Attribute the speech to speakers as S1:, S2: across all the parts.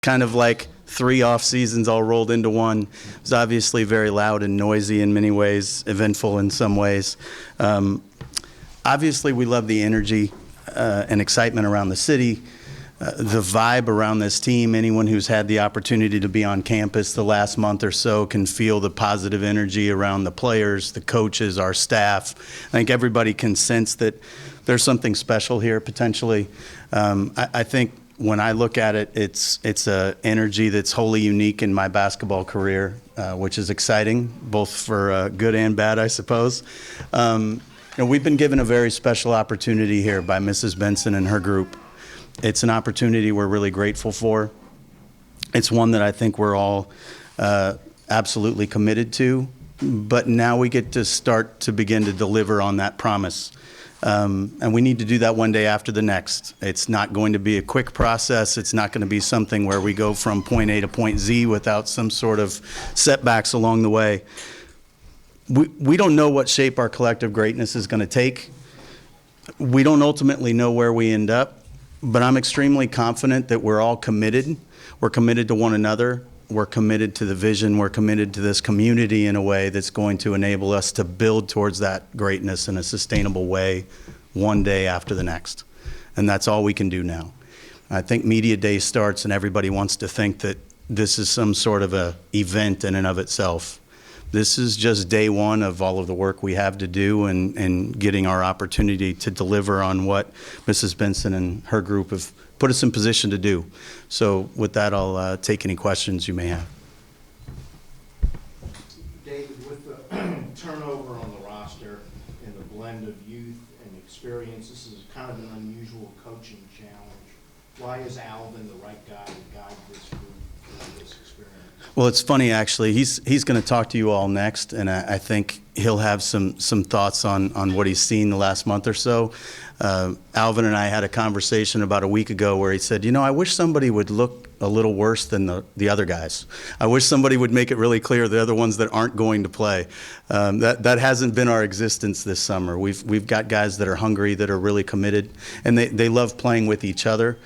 S1: kind of like 3 off seasons all rolled into one. It was obviously very loud and noisy in many ways, eventful in some ways. Obviously, we love the energy and excitement around the city, the vibe around this team. Anyone who's had the opportunity to be on campus the last month or so can feel the positive energy around the players, the coaches, our staff. I think everybody can sense that there's something special here potentially. I think when I look at it, it's a energy that's wholly unique in my basketball career, which is exciting, both for good and bad, I suppose. We've been given a very special opportunity here by Mrs. Benson and her group. It's an opportunity we're really grateful for. It's one that I think we're all absolutely committed to, but now we get to start to begin to deliver on that promise. And we need to do that one day after the next. It's not going to be a quick process. It's not going to be something where we go from point A to point Z without some sort of setbacks along the way. We don't know what shape our collective greatness is going to take. We don't ultimately know where we end up, but I'm extremely confident that we're all committed. We're committed to one another. We're committed to the vision. We're committed to this community in a way that's going to enable us to build towards that greatness in a sustainable way one day after the next. And that's all we can do now. I think Media Day starts and everybody wants to think that this is some sort of a event in and of itself. This is just day one of all of the work we have to do and getting our opportunity to deliver on what Mrs. Benson and her group have put us in position to do. So with that, I'll take any questions you may have.
S2: David, with the turnover on the roster and the blend of youth and experience, this is kind of an unusual coaching challenge. Why is Alvin the right guy to guide this group through this experience?
S1: Well, it's funny, actually. He's going to talk to you all next, and I think he'll have some thoughts on what he's seen the last month or so. Alvin and I had a conversation about a week ago where he said, I wish somebody would look a little worse than the other guys. I wish somebody would make it really clear the other ones that aren't going to play. That hasn't been our existence this summer. We've got guys that are hungry, that are really committed, and they love playing with each other.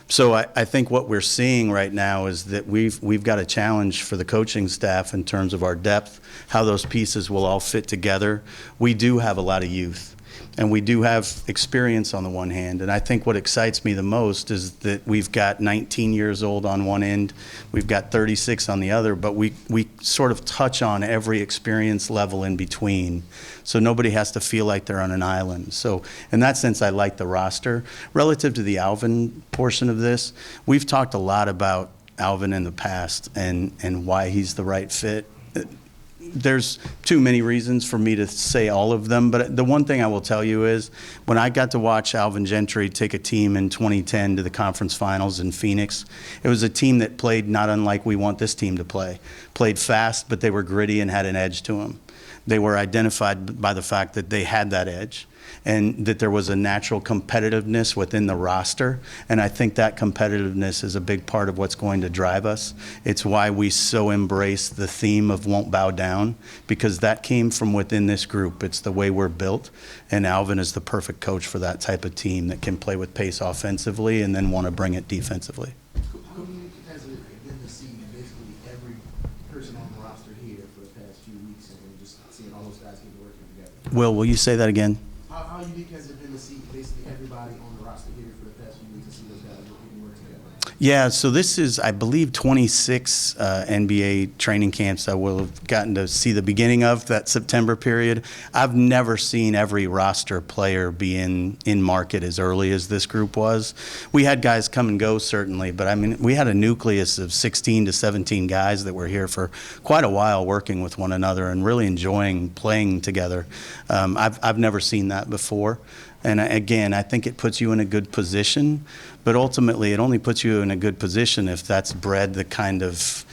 S1: So I think what we're seeing right now is that we've got a challenge for the coaching staff in terms of our depth, how those pieces will all fit together. We do have a lot of youth, and we do have experience on the one hand. And I think what excites me the most is that we've got 19 years old on one end, we've got 36 on the other, but we sort of touch on every experience level in between. So nobody has to feel like they're on an island. So in that sense, I like the roster. Relative to the Alvin portion of this, we've talked a lot about Alvin in the past and why he's the right fit. There's too many reasons for me to say all of them, but the one thing I will tell you is when I got to watch Alvin Gentry take a team in 2010 to the conference finals in Phoenix, it was a team that played not unlike we want this team to play. Played fast, but they were gritty and had an edge to them. They were identified by the fact that they had that edge and that there was a natural competitiveness within the roster. And I think that competitiveness is a big part of what's going to drive us. It's why we so embrace the theme of won't bow down, because that came from within this group. It's the way we're built. And Alvin is the perfect coach for that type of team that can play with pace offensively and then want to bring it defensively.
S3: How do you guys have been to see basically every person on the roster here for the past few weeks and then just seeing all those guys get working together?
S1: Will you say that again?
S3: How unique has it been to see basically everybody on the roster here for the past few weeks and see those guys work together?
S1: Yeah, so this is, I believe, 26 NBA training camps I will have gotten to see the beginning of that September period. I've never seen every roster player be in market as early as this group was. We had guys come and go, certainly, but I mean, we had a nucleus of 16 to 17 guys that were here for quite a while working with one another and really enjoying playing together. I've never seen that before. And again, I think it puts you in a good position, but ultimately it only puts you in a good position if that's bred the kind of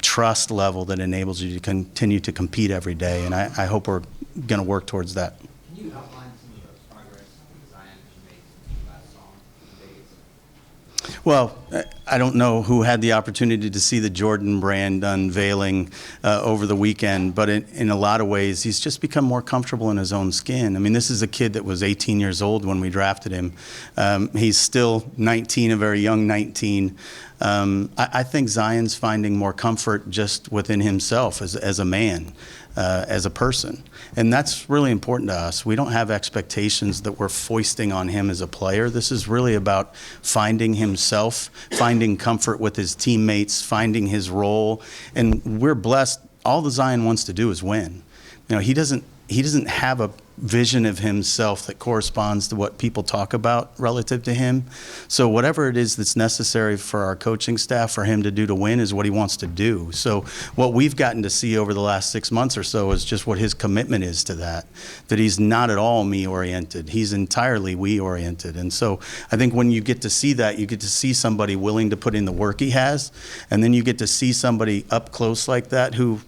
S1: trust level that enables you to continue to compete every day. And I hope we're going to work towards that.
S4: Can you outline some of the progress and design that you made since you last saw him in days?
S1: Well, I don't know who had the opportunity to see the Jordan brand unveiling over the weekend, but in a lot of ways, he's just become more comfortable in his own skin. I mean, this is a kid that was 18 years old when we drafted him. He's still 19, a very young 19. I think Zion's finding more comfort just within himself as a man, as a person. And that's really important to us. We don't have expectations that we're foisting on him as a player. This is really about finding himself, finding comfort with his teammates, finding his role. And we're blessed. All the Zion wants to do is win. He doesn't have a vision of himself that corresponds to what people talk about relative to him. So whatever it is that's necessary for our coaching staff for him to do to win is what he wants to do. So what we've gotten to see over the last 6 months or so is just what his commitment is to that he's not at all me-oriented. He's entirely we-oriented. And so I think when you get to see that, you get to see somebody willing to put in the work he has, and then you get to see somebody up close like that who,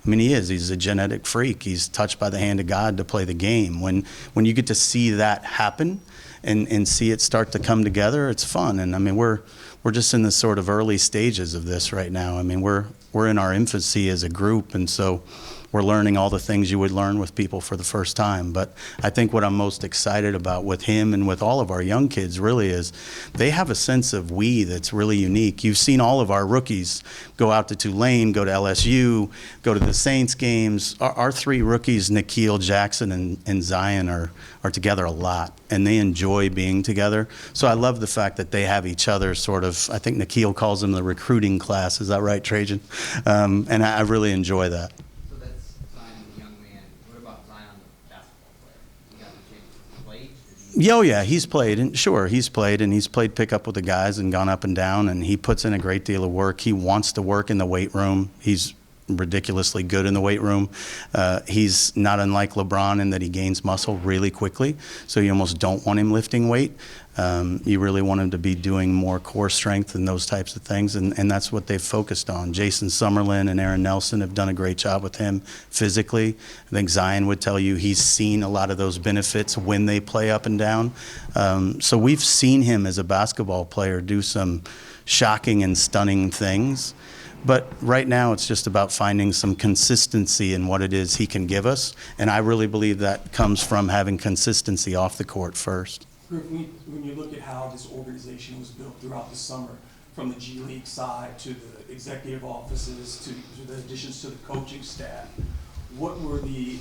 S1: he's a genetic freak. He's touched by the hand of God to play the game. When you get to see that happen and see it start to come together, it's fun. And we're just in the sort of early stages of this right now. We're in our infancy as a group, and so we're learning all the things you would learn with people for the first time. But I think what I'm most excited about with him and with all of our young kids really is they have a sense of we that's really unique. You've seen all of our rookies go out to Tulane, go to LSU, go to the Saints games. Our three rookies, Nikhil, Jackson, and Zion, are together a lot, and they enjoy being together. So I love the fact that they have each other sort of, I think Nikhil calls them the recruiting class. Is that right, Trajan? And I really enjoy that. Yeah, he's played, and sure, he's played pickup with the guys and gone up and down, and he puts in a great deal of work. He wants to work in the weight room. He's ridiculously good in the weight room. He's not unlike LeBron in that he gains muscle really quickly, so you almost don't want him lifting weight. You really want him to be doing more core strength and those types of things, and that's what they've focused on. Jason Summerlin and Aaron Nelson have done a great job with him physically. I think Zion would tell you he's seen a lot of those benefits when they play up and down. So we've seen him as a basketball player do some shocking and stunning things. But right now it's just about finding some consistency in what it is he can give us, and I really believe that comes from having consistency off the court first.
S5: Griffin, when you look at how this organization was built throughout the summer, from the G League side to the executive offices to the additions to the coaching staff, what were the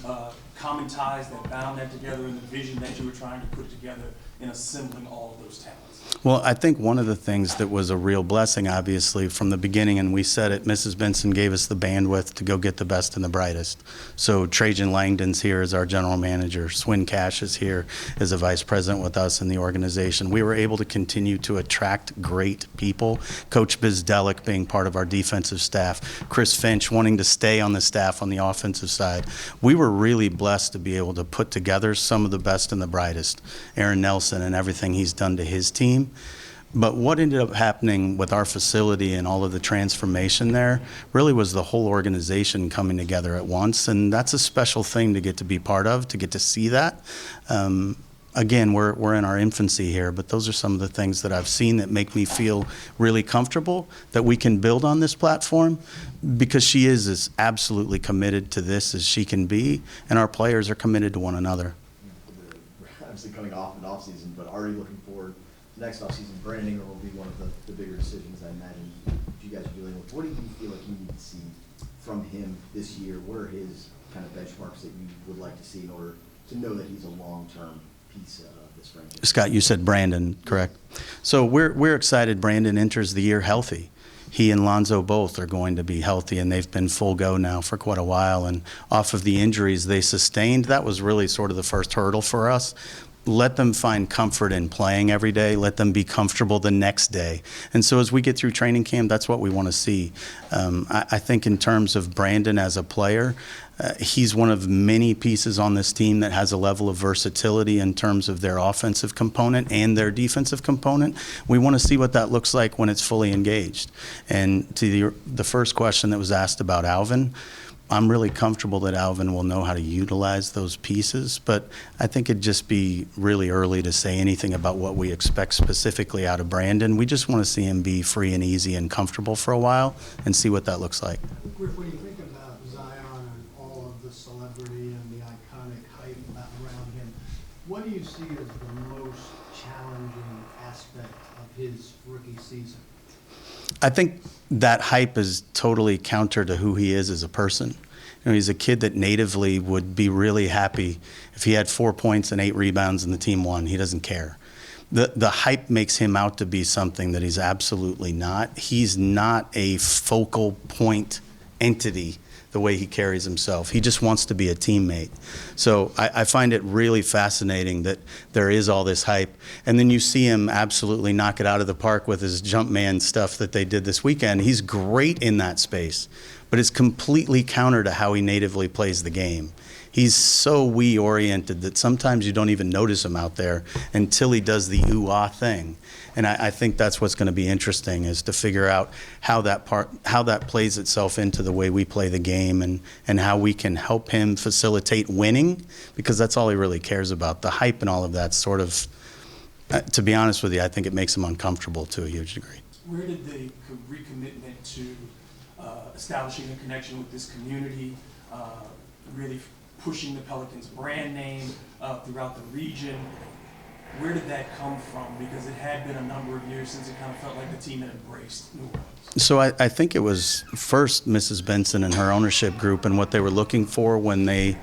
S5: common ties that bound that together and the vision that you were trying to put together in assembling all of those talents?
S1: Well, I think one of the things that was a real blessing, obviously, from the beginning, and we said it, Mrs. Benson gave us the bandwidth to go get the best and the brightest. So Trajan Langdon's here as our general manager. Swin Cash is here as a vice president with us in the organization. We were able to continue to attract great people. Coach Bizdelic being part of our defensive staff. Chris Finch wanting to stay on the staff on the offensive side. We were really blessed to be able to put together some of the best and the brightest. Aaron Nelson and everything he's done to his team. But what ended up happening with our facility and all of the transformation there really was the whole organization coming together at once, and that's a special thing to get to be part of, to get to see that. Again, we're in our infancy here, but those are some of the things that I've seen that make me feel really comfortable that we can build on this platform, because she is as absolutely committed to this as she can be, and our players are committed to one another.
S6: Obviously coming off an off season, but already looking forward to next off season. Brandon Ingram will be one of the bigger decisions, I imagine, you guys are dealing with. What do you feel like you need to see from him this year? What are his kind of benchmarks that you would like to see in order to know that he's a long-term piece of this franchise?
S1: Scott, you said Brandon, correct? So we're excited Brandon enters the year healthy. He and Lonzo both are going to be healthy, and they've been full go now for quite a while. And off of the injuries they sustained, that was really sort of the first hurdle for us. Let them find comfort in playing every day. Let them be comfortable the next day. And so as we get through training camp, that's what we want to see. I think in terms of Brandon as a player, he's one of many pieces on this team that has a level of versatility in terms of their offensive component and their defensive component. We want to see what that looks like when it's fully engaged. And to the first question that was asked about Alvin, I'm really comfortable that Alvin will know how to utilize those pieces, but I think it'd just be really early to say anything about what we expect specifically out of Brandon. We just want to see him be free and easy and comfortable for a while and see what that looks like.
S7: Griff, when you think about Zion and all of the celebrity and the iconic hype around him, what do you see as the most challenging aspect of his rookie season?
S1: I think that hype is totally counter to who he is as a person. He's a kid that natively would be really happy if he had 4 points and 8 rebounds and the team won. He doesn't care. The hype makes him out to be something that he's absolutely not. He's not a focal point entity the way he carries himself. He just wants to be a teammate. So I find it really fascinating that there is all this hype. And then you see him absolutely knock it out of the park with his jump man stuff that they did this weekend. He's great in that space, but it's completely counter to how he natively plays the game. He's so we-oriented that sometimes you don't even notice him out there until he does the ooh-ah thing. And I think that's what's going to be interesting, is to figure out how that plays itself into the way we play the game, and how we can help him facilitate winning, because that's all he really cares about. The hype and all of that sort of, to be honest with you, I think it makes him uncomfortable to a huge degree.
S5: Where did the recommitment to establishing a connection with this community, really pushing the Pelicans brand name throughout the region, where did that come from? Because it had been a number of years since it kind of felt like the team had embraced New Orleans.
S1: So I think it was first Mrs. Benson and her ownership group and what they were looking for when they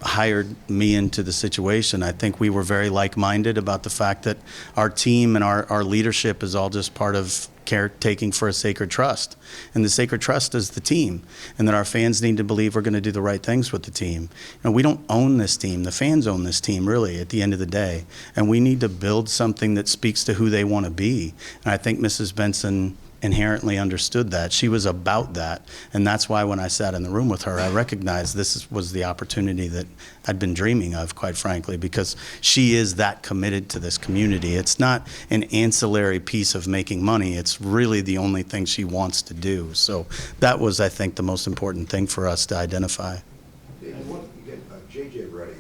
S1: hired me into the situation. I think we were very like-minded about the fact that our team and our leadership is all just part of caretaking for a sacred trust. And the sacred trust is the team, and that our fans need to believe we're going to do the right things with the team. We don't own this team. The fans own this team, really, at the end of the day. And we need to build something that speaks to who they want to be. And I think Mrs. Benson inherently understood that. She was about that, and that's why when I sat in the room with her, I recognized was the opportunity that I'd been dreaming of, quite frankly, because she is that committed to this community. It's not an ancillary piece of making money. It's really the only thing she wants to do. So that was, I think, the most important thing for us to identify.
S8: And again, J.J. Redick,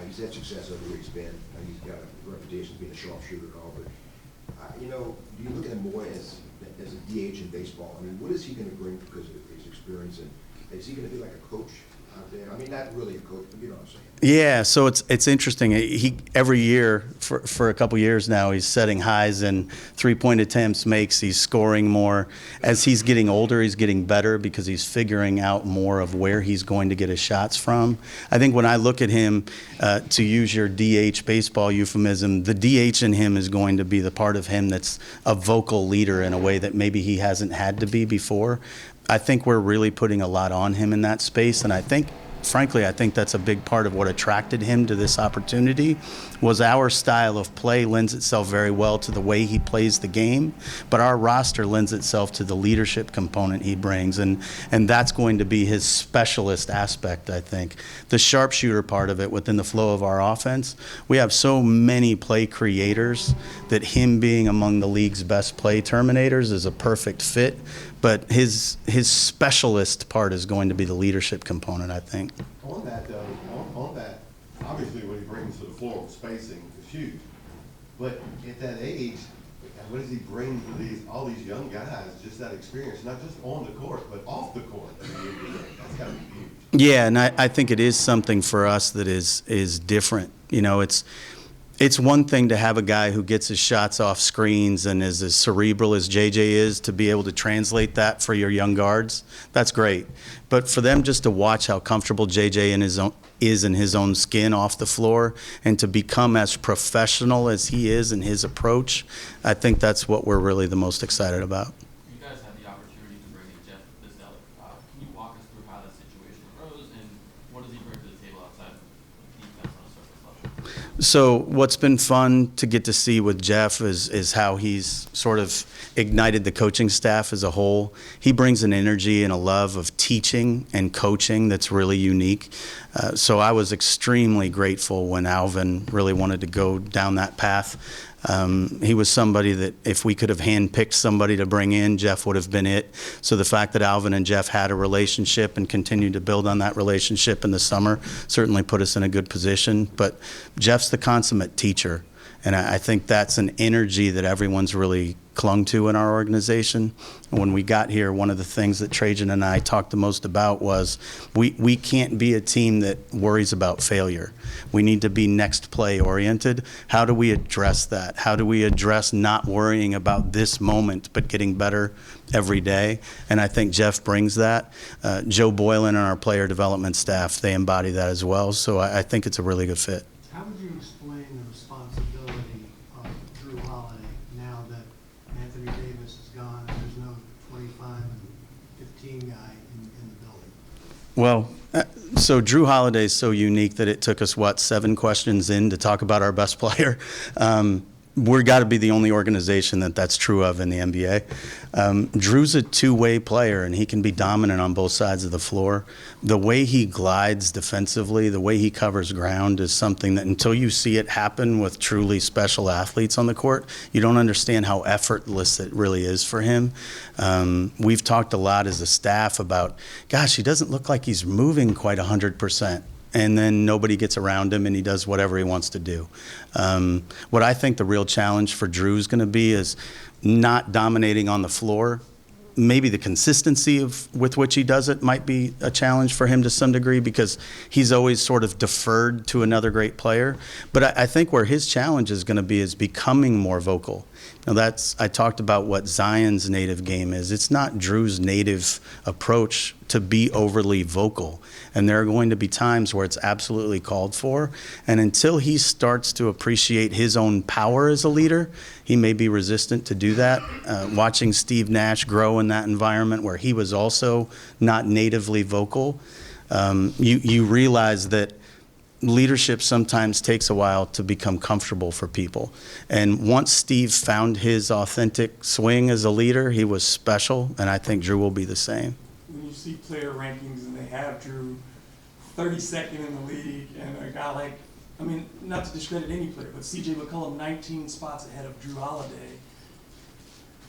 S8: he's had success over where he's been. He's got a reputation of being a sharpshooter and all, but do you look at him more as a DH in baseball? I mean, what is he going to bring because of his experience, and is he going to be like a coach out there? I mean, not really a coach, but you know what I'm saying.
S1: Yeah, so it's interesting. He every year for a couple years now, he's setting highs in 3-point attempts, makes. He's scoring more. As he's getting older, he's getting better because he's figuring out more of where he's going to get his shots from. I think when I look at him, to use your DH baseball euphemism, the DH in him is going to be the part of him that's a vocal leader in a way that maybe he hasn't had to be before. I think we're really putting a lot on him in that space, and I think, frankly, I think that's a big part of what attracted him to this opportunity. Was our style of play lends itself very well to the way he plays the game, but our roster lends itself to the leadership component he brings, and that's going to be his specialist aspect, I think. The sharpshooter part of it within the flow of our offense, we have so many play creators that him being among the league's best play terminators is a perfect fit, but his specialist part is going to be the leadership component, I think.
S9: On that, though, on that, obviously what he brings to the floor with spacing is huge. But at that age, what does he bring to all these young guys, just that experience, not just on the court, but off the court? That's got to be huge.
S1: Yeah, and I think it is something for us that is different. It's one thing to have a guy who gets his shots off screens and is as cerebral as JJ is, to be able to translate that for your young guards. That's great. But for them just to watch how comfortable JJ is in his own skin off the floor, and to become as professional as he is in his approach, I think that's what we're really the most excited about.
S4: You guys had the opportunity to bring in Jeff Bizzelli. Can you walk us through how that situation arose, and what does he bring to the table outside of defense on a surface level?
S1: So what's been fun to get to see with Jeff is how he's sort of ignited the coaching staff as a whole. He brings an energy and a love of teaching and coaching that's really unique. So I was extremely grateful when Alvin really wanted to go down that path. He was somebody that if we could have handpicked somebody to bring in, Jeff would have been it. So the fact that Alvin and Jeff had a relationship and continued to build on that relationship in the summer certainly put us in a good position. But Jeff's the consummate teacher, And I think that's an energy that everyone's really clung to in our organization. When we got here, one of the things that Trajan and I talked the most about was we can't be a team that worries about failure. We need to be next play oriented. How do we address that? How do we address not worrying about this moment but getting better every day? And I think Jeff brings that. Joe Boylan and our player development staff, they embody that as well. So I think it's a really good fit.
S7: How would you explain the responsibility of Drew Holiday now that Anthony Davis is gone and there's no 25 and 15 guy in the building?
S1: Well, so Drew Holiday is so unique that it took us, 7 questions in to talk about our best player. We've got to be the only organization that's true of in the NBA. Drew's a two-way player, and he can be dominant on both sides of the floor. The way he glides defensively, the way he covers ground is something that until you see it happen with truly special athletes on the court, you don't understand how effortless it really is for him. We've talked a lot as a staff about, gosh, he doesn't look like he's moving quite 100%. And then nobody gets around him and he does whatever he wants to do. What I think the real challenge for Drew is going to be is not dominating on the floor. Maybe the consistency with which he does it might be a challenge for him to some degree because he's always sort of deferred to another great player. But I think where his challenge is going to be is becoming more vocal. Now I talked about what Zion's native game is. It's not Drew's native approach to be overly vocal. And there are going to be times where it's absolutely called for. And until he starts to appreciate his own power as a leader, he may be resistant to do that. Watching Steve Nash grow in that environment where he was also not natively vocal, you realize that leadership sometimes takes a while to become comfortable for people. And once Steve found his authentic swing as a leader, he was special, and I think Drew will be the same.
S5: When you see player rankings and they have Drew 32nd in the league and a guy like, I mean, not to discredit any player, but C.J. McCollum 19 spots ahead of Drew Holiday.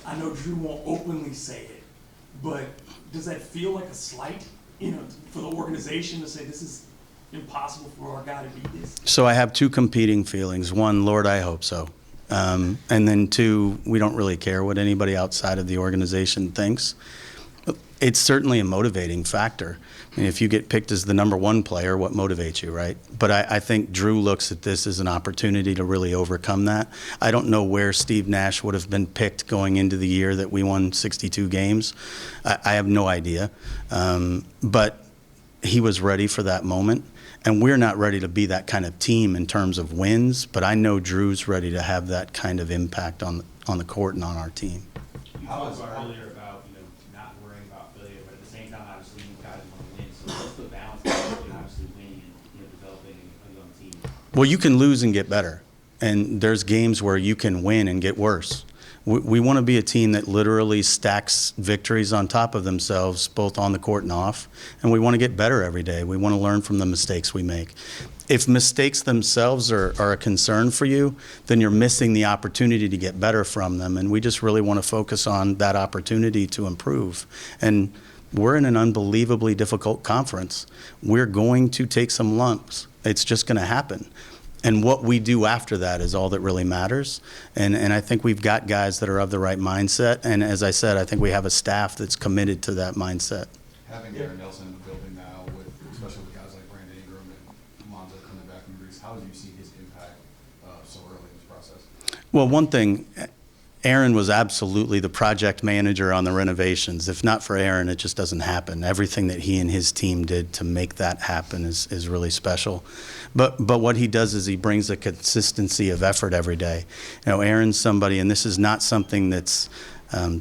S5: I know Drew won't openly say it, but does that feel like a slight, for the organization to say this is impossible for our guy to beat this?
S1: So I have 2 competing feelings. 1, Lord, I hope so. And then 2, we don't really care what anybody outside of the organization thinks. It's certainly a motivating factor. I mean, if you get picked as the number 1 player, what motivates you, right? But I think Drew looks at this as an opportunity to really overcome that. I don't know where Steve Nash would have been picked going into the year that we won 62 games. I have no idea. But he was ready for that moment. And we're not ready to be that kind of team in terms of wins, but I know Drew's ready to have that kind of impact on the court and on our team.
S10: You talked about earlier about not worrying about failure, but at the same time, obviously, you guys want to win. So what's the balance between obviously winning and developing a young team?
S1: Well, you can lose and get better, and there's games where you can win and get worse. We want to be a team that literally stacks victories on top of themselves, both on the court and off, and we want to get better every day. We want to learn from the mistakes we make. If mistakes themselves are a concern for you, then you're missing the opportunity to get better from them, and we just really want to focus on that opportunity to improve. And we're in an unbelievably difficult conference. We're going to take some lumps. It's just going to happen. And what we do after that is all that really matters. And I think we've got guys that are of the right mindset. And as I said, I think we have a staff that's committed to that mindset.
S11: Having Aaron Nelson in the building now, especially with guys like Brandon Ingram and Lonzo coming back from Greece, how do you see his impact so early in this process?
S1: Well, one thing, Aaron was absolutely the project manager on the renovations. If not for Aaron, it just doesn't happen. Everything that he and his team did to make that happen is really special. But what he does is he brings a consistency of effort every day. Aaron's somebody, and this is not something that's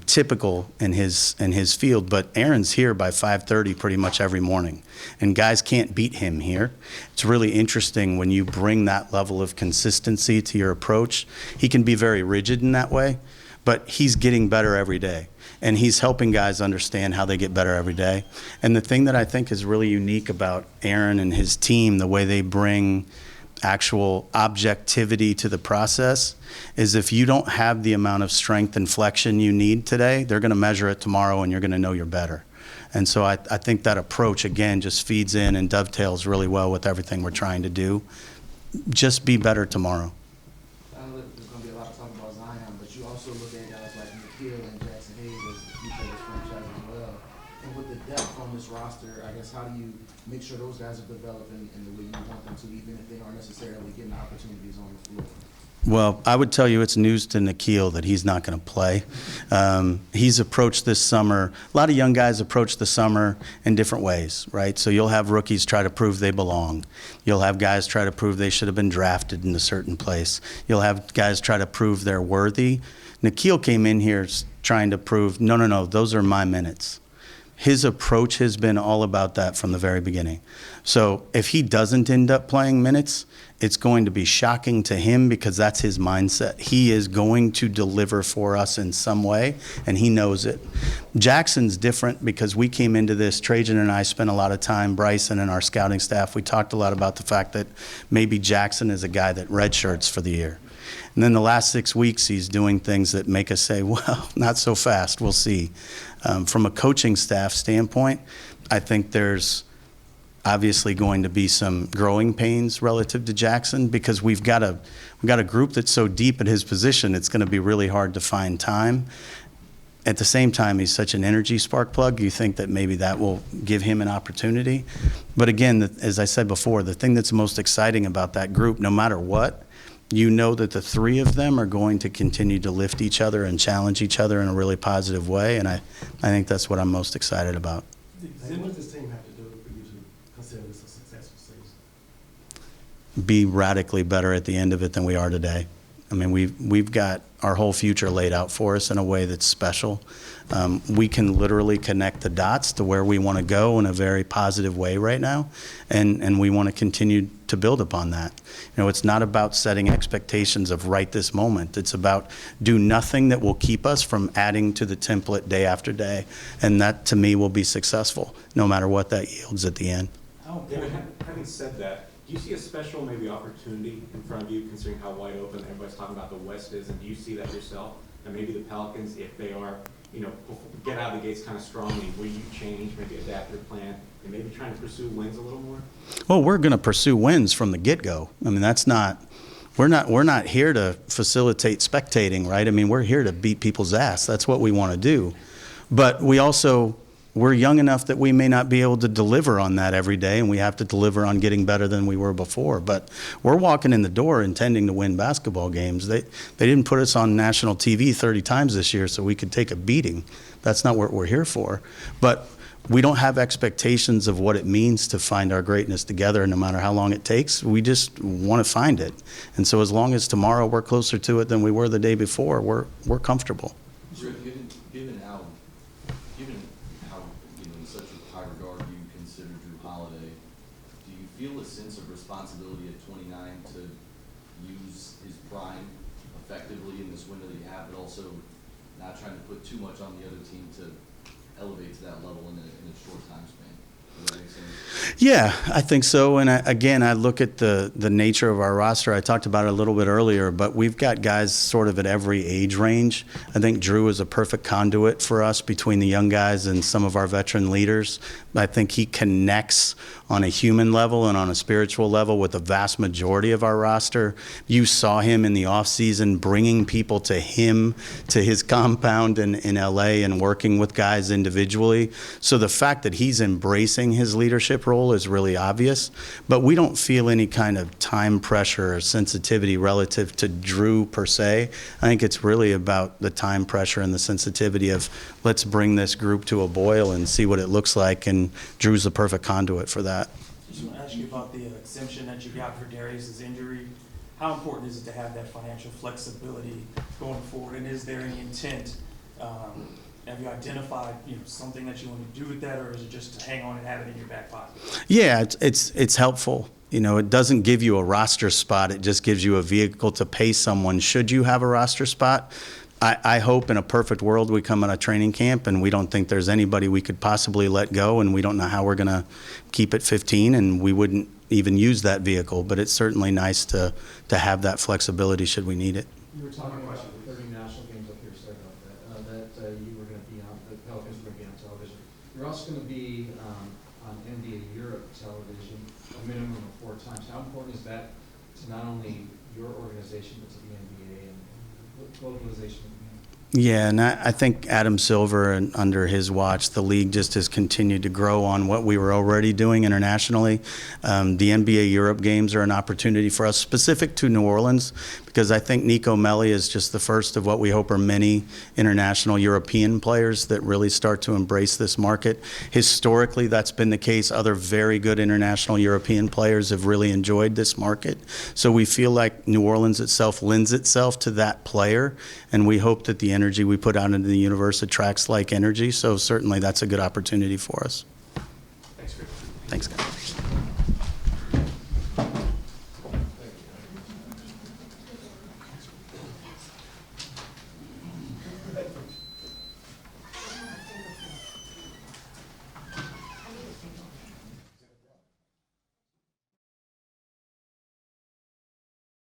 S1: typical in his field, but Aaron's here by 5:30 pretty much every morning, and guys can't beat him here. It's really interesting when you bring that level of consistency to your approach. He can be very rigid in that way, but he's getting better every day, and he's helping guys understand how they get better every day. And the thing that I think is really unique about Aaron and his team, the way they bring actual objectivity to the process, is if you don't have the amount of strength and flexion you need today, they're going to measure it tomorrow and you're going to know you're better. And so I think that approach, again, just feeds in and dovetails really well with everything we're trying to do. Just be better tomorrow.
S3: depth on this roster, I guess, how do you make sure those guys are developing in the way you want them to, even if they aren't necessarily getting opportunities on the floor?
S1: Well, I would tell you it's news to Nikhil that he's not going to play. He's approached this summer, a lot of young guys approach the summer in different ways, right? So you'll have rookies try to prove they belong. You'll have guys try to prove they should have been drafted in a certain place. You'll have guys try to prove they're worthy. Nikhil came in here trying to prove, no, those are my minutes. His approach has been all about that from the very beginning. So if he doesn't end up playing minutes, it's going to be shocking to him because that's his mindset. He is going to deliver for us in some way, and he knows it. Jackson's different because we came into this, Trajan and I spent a lot of time, Bryson and our scouting staff, we talked a lot about the fact that maybe Jackson is a guy that redshirts for the year. And then the last 6 weeks, he's doing things that make us say, well, not so fast, we'll see. From a coaching staff standpoint, I think there's obviously going to be some growing pains relative to Jackson because we've got a group that's so deep at his position, it's going to be really hard to find time. At the same time, he's such an energy spark plug, you think that maybe that will give him an opportunity. But again, as I said before, the thing that's most exciting about that group, no matter what, you know that the three of them are going to continue to lift each other and challenge each other in a really positive way, and I think that's what I'm most excited about.
S7: And what does this team have to do for you to consider this a successful season?
S1: Be radically better at the end of it than we are today. I mean, we've got our whole future laid out for us in a way that's special. We can literally connect the dots to where we want to go in a very positive way right now, and we want to continue to build upon that. You know, it's not about setting expectations of right this moment. It's about do nothing that will keep us from adding to the template day after day, and that to me will be successful, no matter what that yields at the end.
S12: David, having said that, do you see a special maybe opportunity in front of you, considering how wide open everybody's talking about the West is, and do you see that yourself? And maybe the Pelicans, if they are, get out of the gates kind of strongly, will you change, maybe adapt your plan, and maybe trying to pursue wins a little more?
S1: Well, we're going to pursue wins from the get-go. I mean, we're not here to facilitate spectating, right? I mean, we're here to beat people's ass. That's what we want to do. But we're young enough that we may not be able to deliver on that every day, and we have to deliver on getting better than we were before. But we're walking in the door intending to win basketball games. They didn't put us on national TV 30 times this year so we could take a beating. That's not what we're here for. But we don't have expectations of what it means to find our greatness together, no matter how long it takes. We just want to find it. And so as long as tomorrow we're closer to it than we were the day before, we're comfortable.
S13: Given how in such a high regard you consider Drew Holiday, do you feel a sense of responsibility at 29 to use his prime effectively in this window that you have, but also not trying to put too much on the other team to elevate to that level in a short time span? Does that make sense?
S1: Yeah, I think so. And I look at the nature of our roster. I talked about it a little bit earlier, but we've got guys sort of at every age range. I think Drew is a perfect conduit for us between the young guys and some of our veteran leaders. I think he connects on a human level and on a spiritual level with the vast majority of our roster. You saw him in the offseason bringing people to him, to his compound in LA and working with guys individually. So the fact that he's embracing his leadership role is really obvious, but we don't feel any kind of time pressure or sensitivity relative to Drew per se. I think it's really about the time pressure and the sensitivity of let's bring this group to a boil and see what it looks like, and Drew's the perfect conduit for that.
S5: I just want to ask you about the exemption that you got for Darius's injury. How important is it to have that financial flexibility going forward, and is there any intent? Have you identified something that you want to do with that, or is it just to hang on and have it in your back pocket?
S1: Yeah, it's helpful. It doesn't give you a roster spot. It just gives you a vehicle to pay someone should you have a roster spot. I hope in a perfect world we come out of training camp and we don't think there's anybody we could possibly let go, and we don't know how we're going to keep it 15, and we wouldn't even use that vehicle. But it's certainly nice to have that flexibility should we need it.
S3: You were talking about the 30 national games up here, sorry about that, you were going to be on, the Pelicans were going to be on television. You're also going to be on NBA Europe television a minimum of 4 times. How important is that to not only your organization, but to the NBA and globalization?
S1: Yeah, and I think Adam Silver, and under his watch, the league just has continued to grow on what we were already doing internationally. The NBA Europe games are an opportunity for us, specific to New Orleans, because I think Nico Melli is just the first of what we hope are many international European players that really start to embrace this market. Historically, that's been the case. Other very good international European players have really enjoyed this market. So we feel like New Orleans itself lends itself to that player, and we hope that the energy we put out into the universe attracts like energy. So certainly that's a good opportunity for us.
S12: Thanks, Griffin.
S1: Thanks, guys.